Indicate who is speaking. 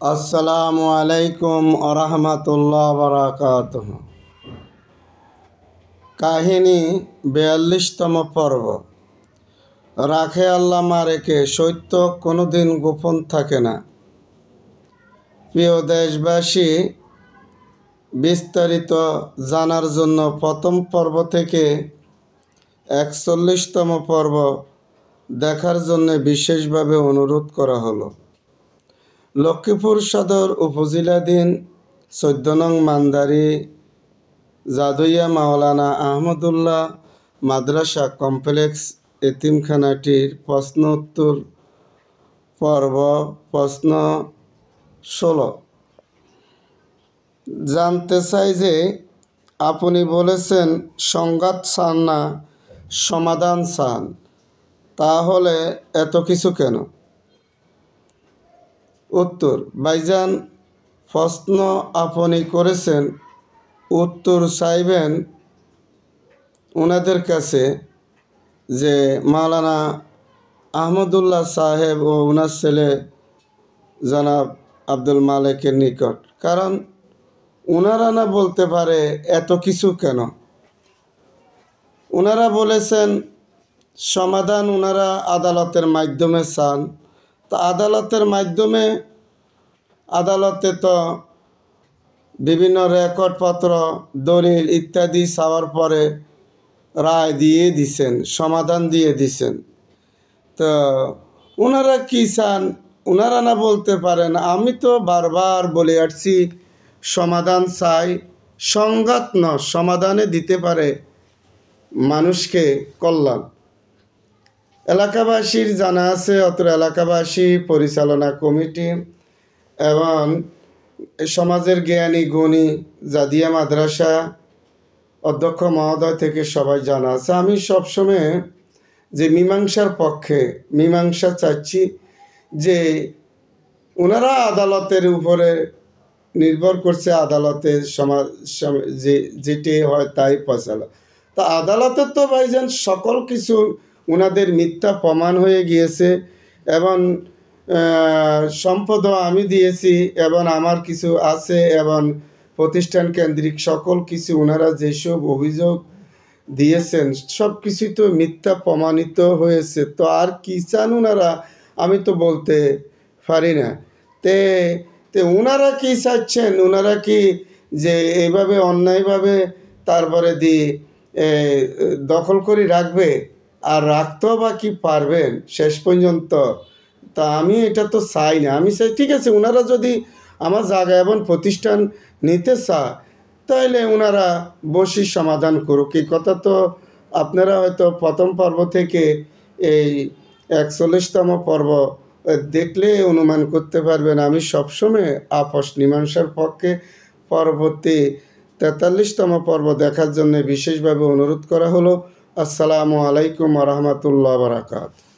Speaker 1: আসসালামু আলাইকুম আরহামাতুল্লাহ বারাকাতুহু। কাহিনী ৪২তম পর্ব। রাখে আল্লাহ মারেকে, সত্য কোনোদিন গোপন থাকে না। প্রিয় দেশবাসী, বিস্তারিত জানার জন্য প্রথম পর্ব থেকে ৪১তম পর্ব দেখার জন্য বিশেষভাবে অনুরোধ করা হলো। লক্ষ্মীপুর সদর উপজেলাধীন ১৪ নং মান্দারি জাদুইয়া মাওলানা আহমদুল্লাহ মাদ্রাসা কমপ্লেক্স এতিমখানাটির প্রশ্ন উত্তর পর্ব। প্রশ্ন ১৬। জানতে চাই যে আপনি বলেছেন সংঘাত চান না, সমাধান চান, তাহলে এত কিছু কেন? উত্তর, ভাইজান, প্রশ্ন আপনি করেছেন, উত্তর চাইবেন ওনাদের কাছে, যে মাওলানা আহমদুল্লাহ সাহেব ও ওনার ছেলে জনাব আব্দুল মালেকের নিকট। কারণ ওনারা না বলতে পারে এত কিছু কেন। ওনারা বলেছেন সমাধান ওনারা আদালতের মাধ্যমে চান। তা আদালতের মাধ্যমে, আদালতে তো বিভিন্ন রেকর্ডপত্র, দলিল ইত্যাদি চাওয়ার পরে রায় দিয়ে দিছেন, সমাধান দিয়ে দিছেন। তো ওনারা কী চান ওনারা না বলতে পারেন। আমি তো বারবার বলে আসছি সমাধান চাই, সংঘাত ন, সমাধানে দিতে পারে মানুষকে কল্যাণ। এলাকাবাসীর জানা আছে, অত্র এলাকাবাসী পরিচালনা কমিটি এবং সমাজের জ্ঞানী গুণী জাদিয়া মাদ্রাসা অধ্যক্ষ মহোদয় থেকে সবাই জানা আছে। আমি সবসময় যে মীমাংসার পক্ষে, মীমাংসা চাচ্ছি, যে ওনারা আদালতের উপরে নির্ভর করছে, আদালতের যেটি হয় তাই ফয়সালা। তা আদালতের তো ভাইজান সকল কিছু ওনাদের মিথ্যা প্রমাণ হয়ে গিয়েছে এবং সম্পদও আমি দিয়েছি এবং আমার কিছু আছে এবং প্রতিষ্ঠান কেন্দ্রিক সকল কিছু ওনারা যেসব অভিযোগ দিয়েছেন সব কিছুই তো মিথ্যা প্রমাণিত হয়েছে। তো আর কি চান ওনারা, আমি তো বলতে পারি না। তে ওনারা কি চাচ্ছেন? ওনারা কি যে এইভাবে অন্যায়ভাবে তারপরে দখল করে রাখবে? আর রাখতেও বা কি পারবেন শেষ পর্যন্ত? তা আমি এটা তো চাই না। আমি চাই ঠিক আছে, ওনারা যদি আমার জায়গা এবং প্রতিষ্ঠান নিতে চায় তাহলে ওনারা বসে সমাধান করুক। এই কথা তো আপনারা হয়তো প্রথম পর্ব থেকে এই ৪১তম পর্ব দেখলে অনুমান করতে পারবেন। আমি সবসময় আপোষ মীমাংসার পক্ষে। পরবর্তী ৪৩তম পর্ব দেখার জন্য বিশেষভাবে অনুরোধ করা হলো। আসসালামু আলাইকুম রহমতুল্লাহ বারাকাতুহু।